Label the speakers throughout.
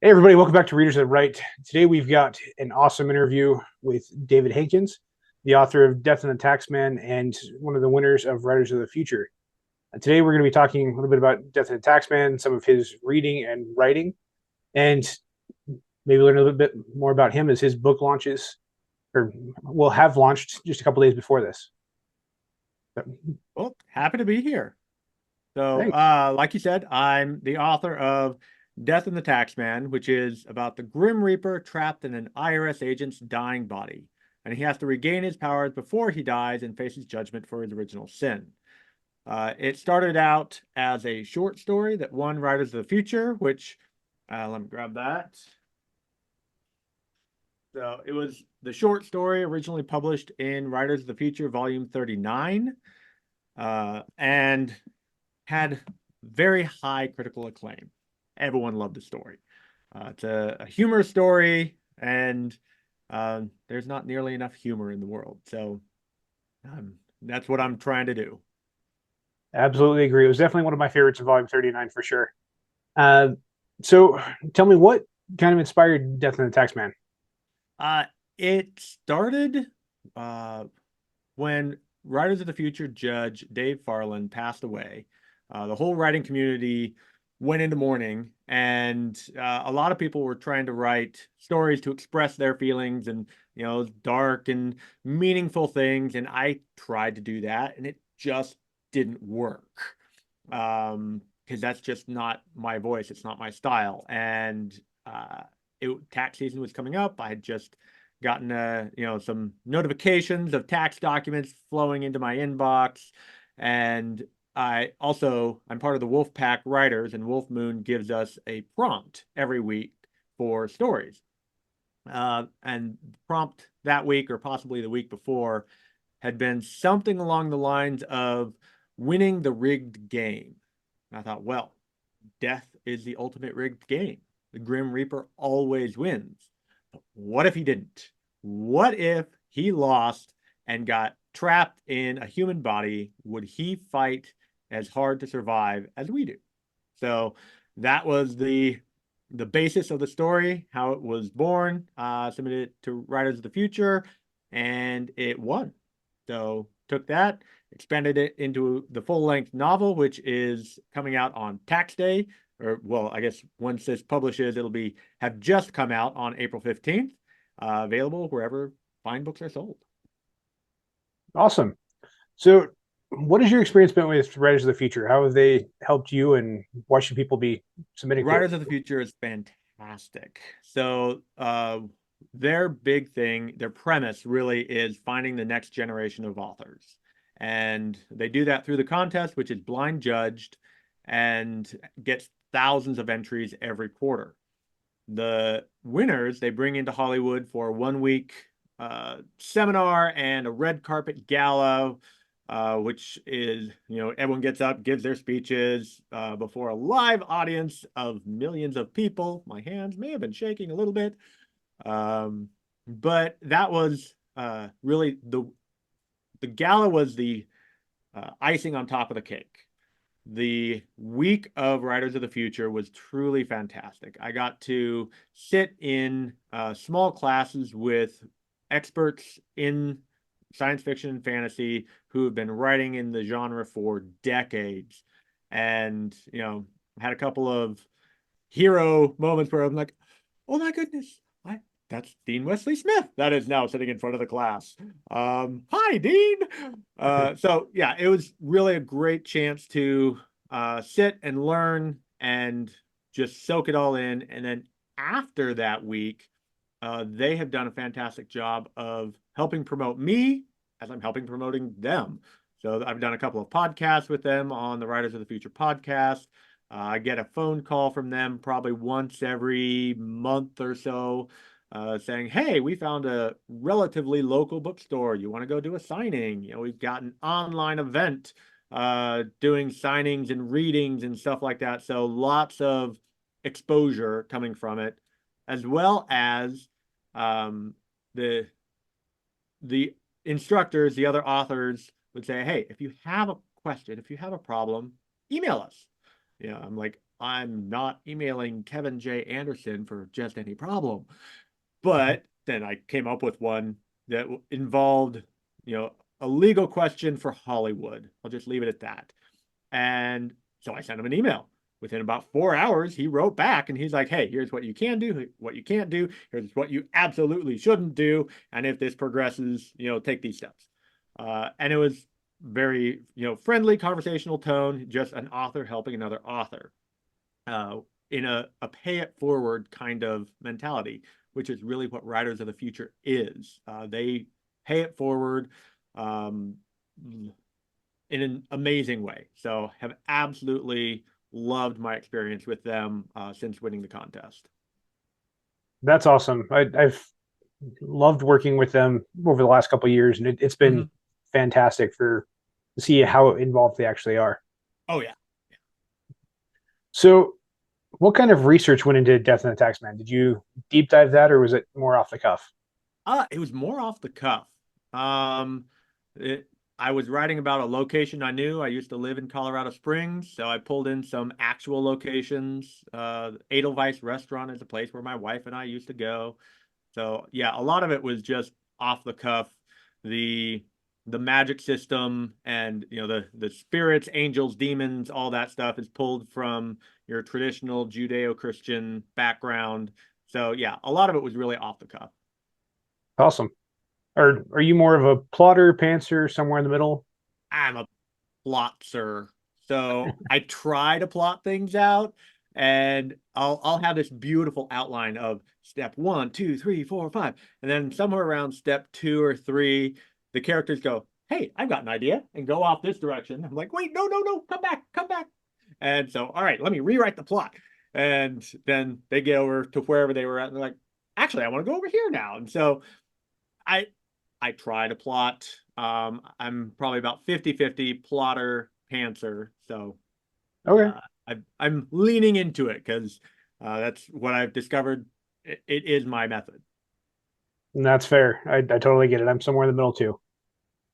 Speaker 1: Hey, everybody, welcome back to Readers That Write. Today we've got an awesome interview with David Hankins, the author of Death and the Taxman and one of the winners of Writers of the Future. Today we're going to be talking a little bit about Death and the Taxman, some of his reading and writing, and maybe learn a little bit more about him as his book launches, or will have launched just a couple days before this.
Speaker 2: Well, happy to be here. So,
Speaker 1: Thanks.
Speaker 2: like you said, I'm the author of Death and the Taxman, which is about the Grim Reaper trapped in an IRS agent's dying body, and he has to regain his powers before he dies and faces judgment for his original sin. It started out as a short story that won Writers of the Future, which, let me grab that. So it was the short story originally published in Writers of the Future, Volume 39, and had very high critical acclaim. Everyone loved the story. It's a humor story, and there's not nearly enough humor in the world. So that's what I'm trying to do.
Speaker 1: Absolutely agree. It was definitely one of my favorites of Volume 39 for sure. Uh, so tell me, what kind of inspired Death and the Taxman?
Speaker 2: Uh, it started when Writers of the Future judge Dave Farland passed away. The whole writing community went into mourning, and a lot of people were trying to write stories to express their feelings and, dark and meaningful things. And I tried to do that, and it just didn't work. Because that's just not my voice. It's not my style. And tax season was coming up. I had just gotten some notifications of tax documents flowing into my inbox, and I'm part of the Wolf Pack writers, and Wolf Moon gives us a prompt every week for stories. And prompt that week, or possibly the week before, had been something along the lines of winning the rigged game. And I thought, well, death is the ultimate rigged game. The Grim Reaper always wins. But what if he didn't? What if he lost and got trapped in a human body? Would he fight as hard to survive as we do? So that was the basis of the story, how it was born. Submitted it to Writers of the Future, and it won. So took that, expanded it into the full-length novel, which is coming out on tax day, or well, I guess once this publishes, it'll have just come out on April 15th, available wherever fine books are sold.
Speaker 1: Awesome. So, what has your experience been with Writers of the Future? How have they helped you, and why should people be submitting to it?
Speaker 2: Writers of the Future is fantastic. So, their big thing, their premise really is finding the next generation of authors. And they do that through the contest, which is blind judged and gets thousands of entries every quarter. The winners they bring into Hollywood for a 1 week seminar and a red carpet gala, which is, everyone gets up, gives their speeches before a live audience of millions of people. My hands may have been shaking a little bit. But that was really the gala was the icing on top of the cake. The week of Writers of the Future was truly fantastic. I got to sit in small classes with experts in science fiction and fantasy who have been writing in the genre for decades. And, had a couple of hero moments where I'm like, oh my goodness, that's Dean Wesley Smith that is now sitting in front of the class. Hi, Dean. So yeah, it was really a great chance to sit and learn and just soak it all in. And then after that week, they have done a fantastic job of helping promote me as I'm helping promoting them. So I've done a couple of podcasts with them on the Writers of the Future podcast. I get a phone call from them probably once every month or so, saying, hey, we found a relatively local bookstore. You want to go do a signing? We've got an online event doing signings and readings and stuff like that. So lots of exposure coming from it, as well as the instructors, the other authors would say, hey, if you have a question, if you have a problem, email us. I'm like, I'm not emailing Kevin J. Anderson for just any problem. But then I came up with one that involved, a legal question for Hollywood. I'll just leave it at that. And so I sent him an email. Within about 4 hours, he wrote back and he's like, hey, here's what you can do, what you can't do. Here's what you absolutely shouldn't do. And if this progresses, take these steps. And it was very, friendly conversational tone, just an author helping another author in a pay it forward kind of mentality, which is really what Writers of the Future is. They pay it forward in an amazing way. So have absolutely loved my experience with them since winning the contest.
Speaker 1: That's awesome. I've loved working with them over the last couple of years, and it's been
Speaker 2: Mhm.
Speaker 1: fantastic for to see how involved they actually are.
Speaker 2: Oh yeah.
Speaker 1: So, what kind of research went into Death and the Taxman? Did you deep dive that, or was it more off the cuff?
Speaker 2: It was more off the cuff. Um, it, I was writing about a location I knew. I used to live in Colorado Springs, so I pulled in some actual locations. Edelweiss Restaurant is a place where my wife and I used to go. So yeah, a lot of it was just off the cuff. The the magic system and the spirits, angels, demons, all that stuff is pulled from your traditional Judeo-Christian background. So yeah, a lot of it was really off the cuff.
Speaker 1: Awesome. Are you more of a plotter, pantser, somewhere in the middle?
Speaker 2: I'm a plotzer. So I try to plot things out and I'll have this beautiful outline of step one, two, three, four, five. And then somewhere around step two or three, the characters go, hey, I've got an idea and go off this direction. I'm like, wait, no, no, no, come back, come back. And so, all right, let me rewrite the plot. And then they get over to wherever they were at and they're like, actually, I want to go over here now. And so I I try to plot. I'm probably about 50-50 plotter, pantser. So
Speaker 1: Okay,
Speaker 2: I'm leaning into it because that's what I've discovered. It is my method.
Speaker 1: and that's fair. I totally get it. I'm somewhere in the middle too.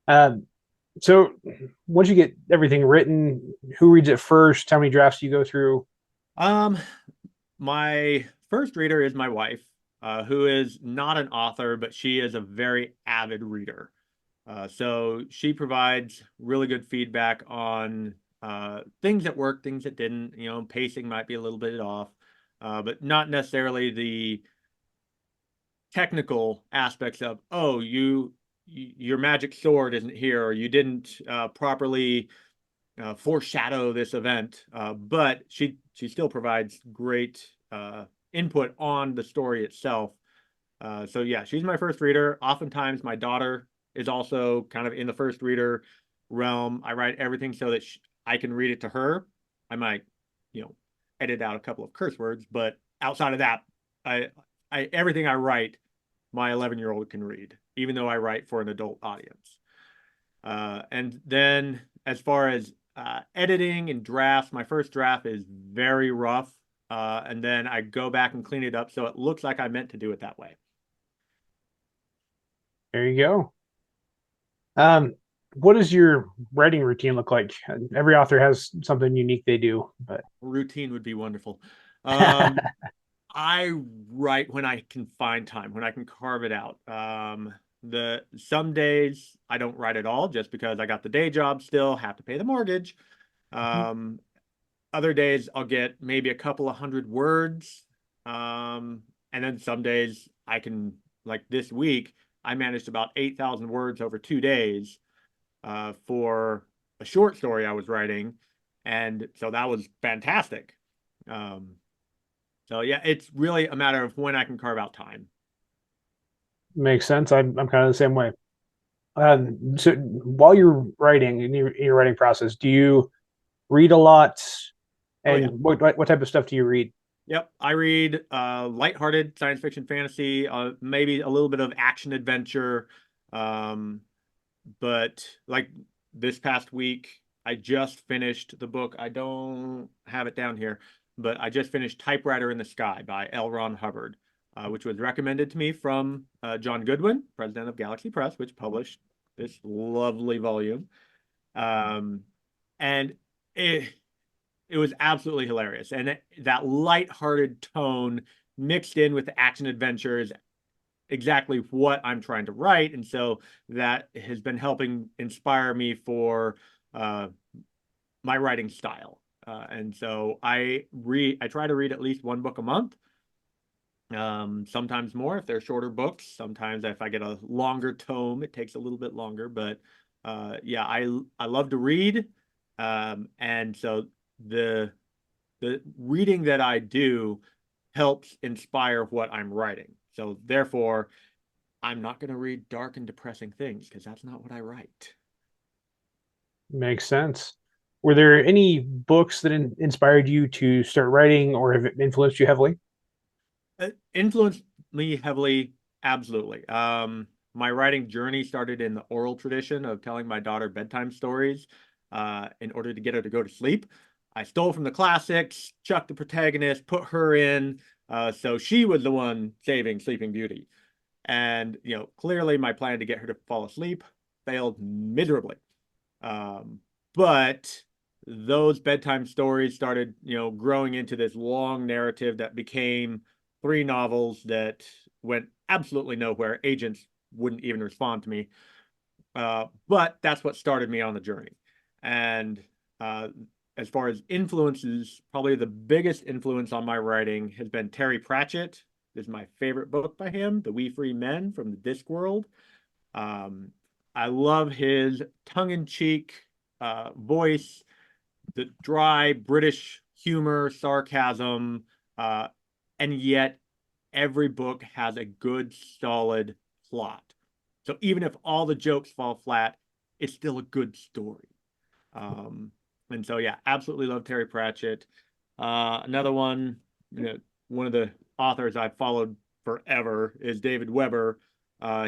Speaker 1: Um, so once you get everything written, who reads it first? How many drafts do you go through?
Speaker 2: Um, my first reader is my wife, who is not an author, but she is a very avid reader. So she provides really good feedback on things that worked, things that didn't. Pacing might be a little bit off, but not necessarily the technical aspects of, oh, your magic sword isn't here, or you didn't properly foreshadow this event. But she still provides great input on the story itself. So yeah, she's my first reader. Oftentimes, my daughter is also kind of in the first reader realm. I write everything so that I can read it to her. I might, you know, edit out a couple of curse words, but outside of that, I, everything I write, my 11-year-old can read, even though I write for an adult audience. And then as far as editing and drafts, my first draft is very rough. And then I go back and clean it up so it looks like I meant to do it that way.
Speaker 1: There you go. Um, what does your writing routine look like? Every author has something unique they do, but
Speaker 2: Routine would be wonderful. Um, I write when I can find time, when I can carve it out. The some days I don't write at all just because I got the day job still, have to pay the mortgage. Um, Other days I'll get maybe a couple of hundred words. And then some days I can, like this week, I managed about 8,000 words over 2 days for a short story I was writing. And so that was fantastic. Um, so yeah, it's really a matter of when I can carve out time.
Speaker 1: makes sense. I'm kind of the same way. So while you're writing in your writing process, do you read a lot?
Speaker 2: Oh yeah.
Speaker 1: And what type of stuff do you read?
Speaker 2: Yep. I read lighthearted science fiction fantasy, maybe a little bit of action adventure. Um, but like this past week, I just finished the book. I don't have it down here, but I just finished Typewriter in the Sky by L. Ron Hubbard, which was recommended to me from John Goodwin, president of Galaxy Press, which published this lovely volume. Um, and it, it was absolutely hilarious. And that lighthearted tone mixed in with the action adventure is exactly what I'm trying to write. And so that has been helping inspire me for my writing style. And so I try to read at least one book a month. Sometimes more if they're shorter books. Sometimes if I get a longer tome, it takes a little bit longer. But yeah, I love to read, and so the the reading that I do helps inspire what I'm writing. So therefore, I'm not going to read dark and depressing things because that's not what I write.
Speaker 1: Makes sense. Were there any books that inspired you to start writing or have influenced you heavily?
Speaker 2: Influenced me heavily, absolutely. My writing journey started in the oral tradition of telling my daughter bedtime stories in order to get her to go to sleep. I stole from the classics, chucked the protagonist, put her in, so she was the one saving Sleeping Beauty. And clearly my plan to get her to fall asleep failed miserably. Um, but those bedtime stories started, growing into this long narrative that became three novels that went absolutely nowhere. Agents wouldn't even respond to me. But that's what started me on the journey. And uh, as far as influences, probably the biggest influence on my writing has been Terry Pratchett. This is my favorite book by him, The We Free Men from the Discworld. Um, I love his tongue-in-cheek voice, the dry British humor, sarcasm, uh, and yet every book has a good, solid plot. So even if all the jokes fall flat, it's still a good story. Um, and so, yeah, absolutely love Terry Pratchett. Another one, one of the authors I've followed forever is David Weber.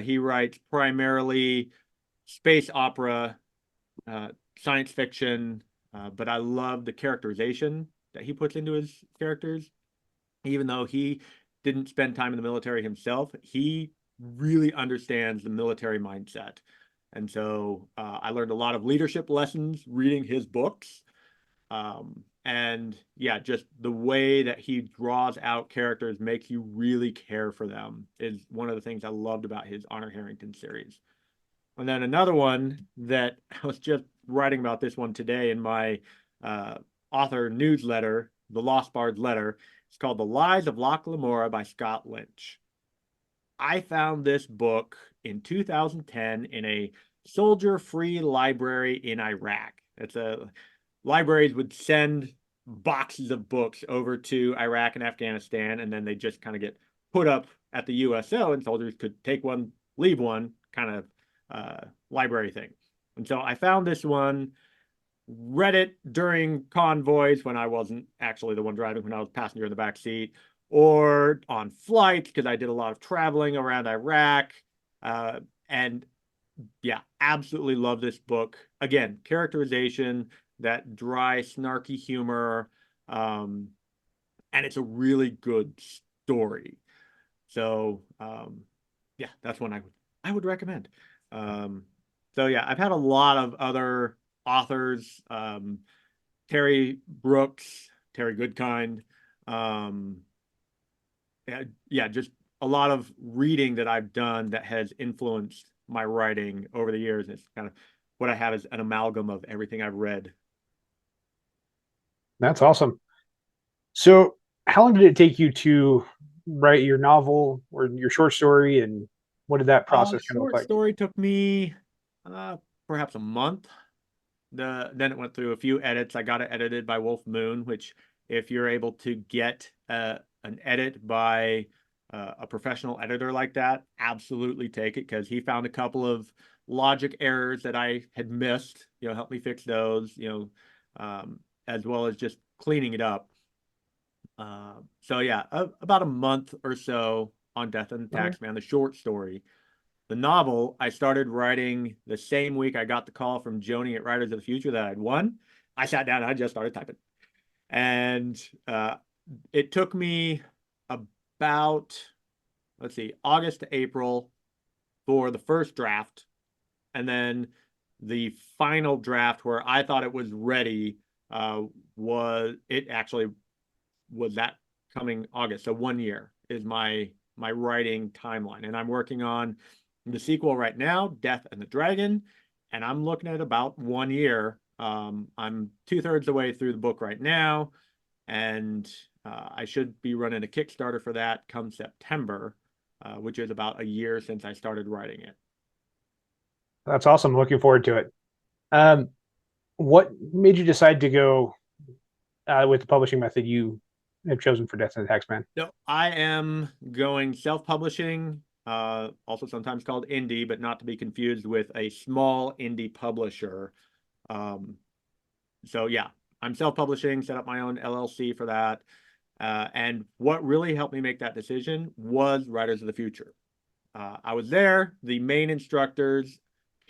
Speaker 2: He writes primarily space opera, uh, science fiction, but I love the characterization that he puts into his characters. Even though he didn't spend time in the military himself, he really understands the military mindset. And so I learned a lot of leadership lessons reading his books. And yeah, just the way that he draws out characters makes you really care for them is one of the things I loved about his Honor Harrington series. And then another one that I was just writing about this one today in my uh, author newsletter, The Lost Bard's Letter. It's called The Lies of Locke Lamora by Scott Lynch. I found this book in 2010 in a soldier-free library in Iraq. Libraries would send boxes of books over to Iraq and Afghanistan, and then they just kind of get put up at the USO, and soldiers could take one, leave one, kind of library thing. And so I found this one, read it during convoys when I wasn't actually the one driving, when I was passenger in the back seat, or on flights because I did a lot of traveling around Iraq. And yeah, absolutely love this book. Again, characterization, that dry, snarky humor, um, and it's a really good story. So yeah, that's one I would recommend. Um, so yeah, I've had a lot of other authors, Terry Brooks, Terry Goodkind, um, yeah, just a lot of reading that I've done that has influenced my writing over the years. It's kind of what I have is an amalgam of everything I've read.
Speaker 1: That's awesome. So, how long did it take you to write your novel or your short story, and what did that process kind of look
Speaker 2: Short
Speaker 1: like?
Speaker 2: story took me uh, perhaps a month. Then it went through a few edits. I got it edited by Wolf Moon, which if you're able to get an edit by a professional editor like that, absolutely take it because he found a couple of logic errors that I had missed. Helped me fix those. As well as just cleaning it up. So yeah, about a month or so on Death and the
Speaker 1: Okay.
Speaker 2: Taxman, the short story. The novel I started writing the same week I got the call from Joni at Writers of the Future that I'd won. I sat down and I just started typing. And it took me about, let's see, August to April for the first draft. And then the final draft where I thought it was ready was it actually was that coming August. So 1 year is my writing timeline, and I'm working on the sequel right now, Death and the Dragon, and I'm looking at about 1 year. I'm 2/3 the way through the book right now, and I should be running a Kickstarter for that come September, which is about a year since I started writing it.
Speaker 1: That's awesome. Looking forward to it. Um, what made you decide to go with the publishing method you have chosen for Death and the Taxman?
Speaker 2: No, I am going self-publishing, also sometimes called indie, but not to be confused with a small indie publisher. Um, so yeah, I'm self-publishing, set up my own LLC for that. And what really helped me make that decision was Writers of the Future. I was there. The main instructors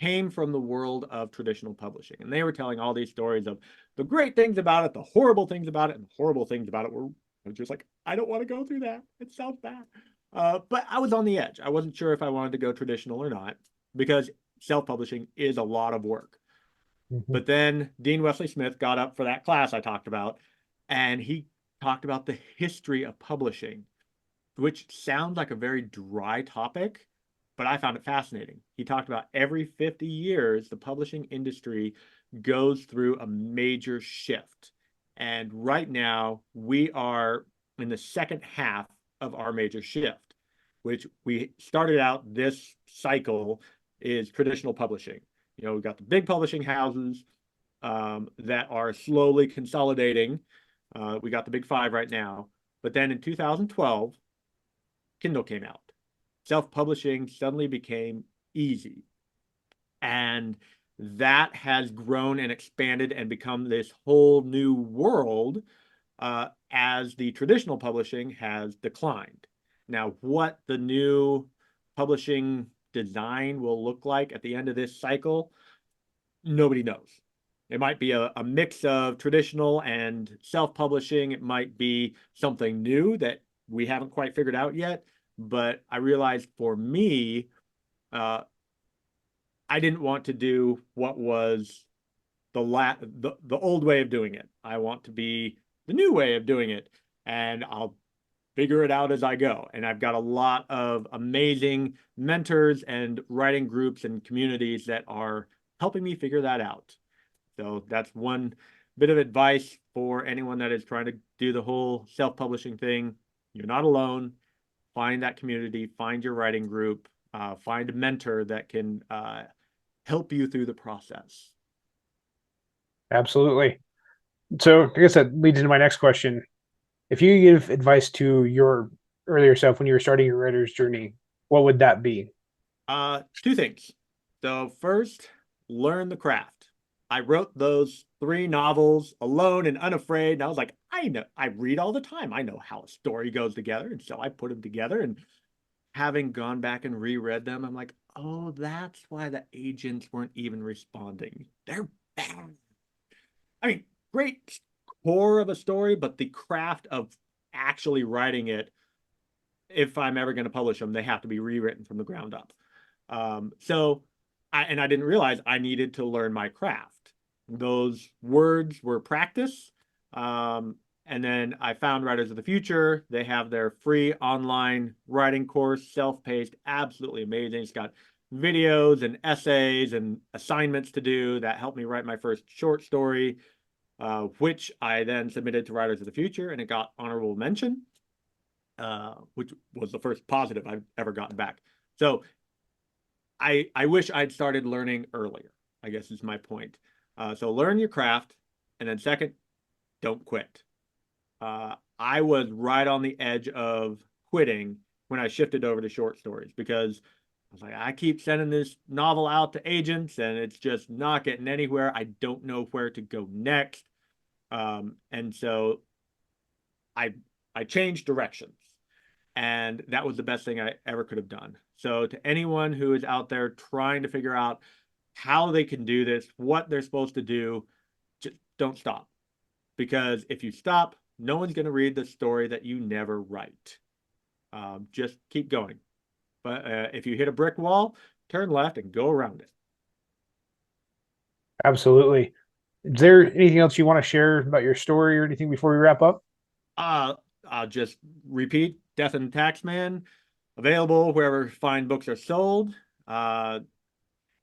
Speaker 2: came from the world of traditional publishing, and they were telling all these stories of the great things about it, the horrible things about it, and the horrible things about it were I was just like, I don't want to go through that. It sounds bad. But I was on the edge. I wasn't sure if I wanted to go traditional or not because self-publishing is a lot of work.
Speaker 1: Mhm.
Speaker 2: But then Dean Wesley Smith got up for that class I talked about, and he talked about the history of publishing, which sounds like a very dry topic, but I found it fascinating. He talked about every 50 years, the publishing industry goes through a major shift. And right now, we are in the second half of our major shift, which we started out this cycle is traditional publishing. You know, we've got the big publishing houses that are slowly consolidating. We got the big five right now. But then in 2012, Kindle came out. Self-publishing suddenly became easy. And that has grown and expanded and become this whole new world as the traditional publishing has declined. Now, what the new publishing design will look like at the end of this cycle, nobody knows. It might be a mix of traditional and self-publishing. It might be something new that we haven't quite figured out yet. But I realized for me, uh, I didn't want to do what was the old way of doing it. I want to be the new way of doing it, and I'll figure it out as I go. And I've got a lot of amazing mentors and writing groups and communities that are helping me figure that out. So that's one bit of advice for anyone that is trying to do the whole self-publishing thing. You're not alone. Find that community, find your writing group, find a mentor that can help you through the process.
Speaker 1: Absolutely. So I guess that leads into my next question. If you give advice to your earlier self when you were starting your writer's journey, what would that be?
Speaker 2: Two things. So first, learn the craft. I wrote those 3 novels alone and unafraid, and I was like, I know, I read all the time. I know how a story goes together, and so I put them together. And having gone back and reread them, I'm like, oh, that's why the agents weren't even responding. They're bad. I mean, great core of a story, but the craft of actually writing it, if I'm ever going to publish them, they have to be rewritten from the ground up. I didn't realize I needed to learn my craft. Those words were practice. And then I found Writers of the Future. They have their free online writing course, self-paced, absolutely amazing. It's got videos and essays and assignments to do that helped me write my first short story, which I then submitted to Writers of the Future, and it got honorable mention, which was the first positive I've ever gotten back. So I wish I'd started learning earlier, I guess is my point. So learn your craft, and then second, don't quit. I was right on the edge of quitting when I shifted over to short stories because I was like, I keep sending this novel out to agents and it's just not getting anywhere. I don't know where to go next. And so I I changed directions. And that was the best thing I ever could have done. So to anyone who is out there trying to figure out how they can do this, what they're supposed to do, just don't stop. Because if you stop, no one's going to read the story that you never write. Just keep going. But if you hit a brick wall, turn left and go around it.
Speaker 1: Absolutely. Is there anything else you want to share about your story or anything before we wrap up?
Speaker 2: I'll just repeat: Death and Taxman, available wherever fine books are sold. Uh,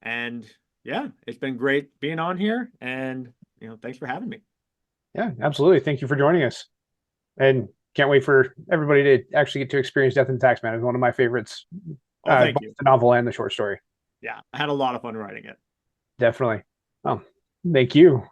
Speaker 2: and yeah, it's been great being on here, and thanks for having me.
Speaker 1: Yeah, absolutely. Thank you for joining us. And can't wait for everybody to actually get to experience Death and Taxman. It's one of my favorites,
Speaker 2: Oh, thank
Speaker 1: both
Speaker 2: you.
Speaker 1: the novel and the short story.
Speaker 2: Yeah, I had a lot of fun writing it.
Speaker 1: Definitely. Well, thank you.